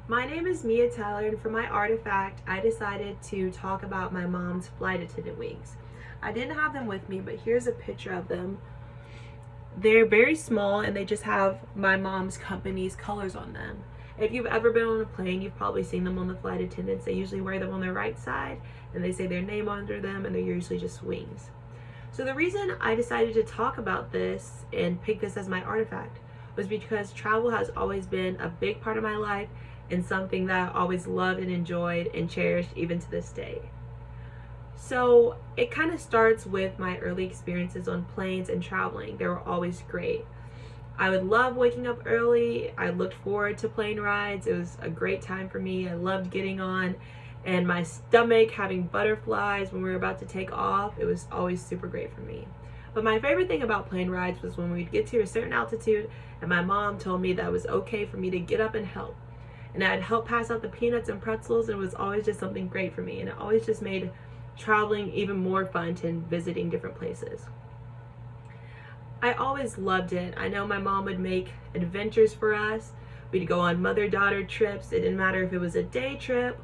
My name is Mia Tyler, and for my artifact, I decided to talk about my mom's flight attendant wings. I didn't have them with me, but here's a picture of them. They're very small and they just have my mom's company's colors on them. If you've ever been on a plane, you've probably seen them on the flight attendants. They usually wear them on their right side and they say their name under them, and they're usually just wings. So the reason I decided to talk about this and pick this as my artifact was because travel has always been a big part of my life and something that I always loved and enjoyed and cherished even to this day. So it kind of starts with my early experiences on planes and traveling. They were always great. I would love waking up early. I looked forward to plane rides. It was a great time for me. I loved getting on and my stomach having butterflies when we were about to take off. It was always super great for me. But my favorite thing about plane rides was when we'd get to a certain altitude and my mom told me that it was okay for me to get up and help. And I'd help pass out the peanuts and pretzels, and it was always just something great for me. And it always just made traveling even more fun to visiting different places. I always loved it. I know my mom would make adventures for us. We'd go on mother-daughter trips. It didn't matter if it was a day trip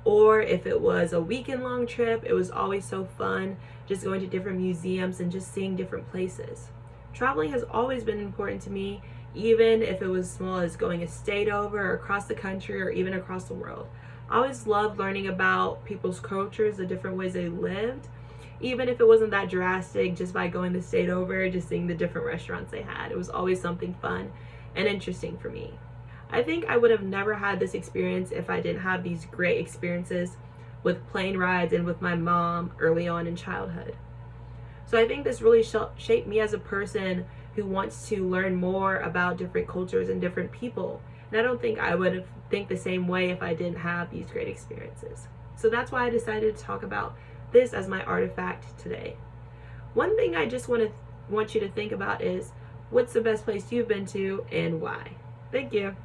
or if it was a weekend-long trip. It was always so fun just going to different museums and just seeing different places. Traveling has always been important to me, even if it was small as going a state over or across the country or even across the world. I always loved learning about people's cultures, the different ways they lived, even if it wasn't that drastic, just by going the state over, just seeing the different restaurants they had. It was always something fun and interesting for me. I think I would have never had this experience if I didn't have these great experiences with plane rides and with my mom early on in childhood. So I think this really shaped me as a person who wants to learn more about different cultures and different people. And I don't think I would have think the same way if I didn't have these great experiences. So that's why I decided to talk about this as my artifact today. One thing I just want you to think about is, what's the best place you've been to and why? Thank you.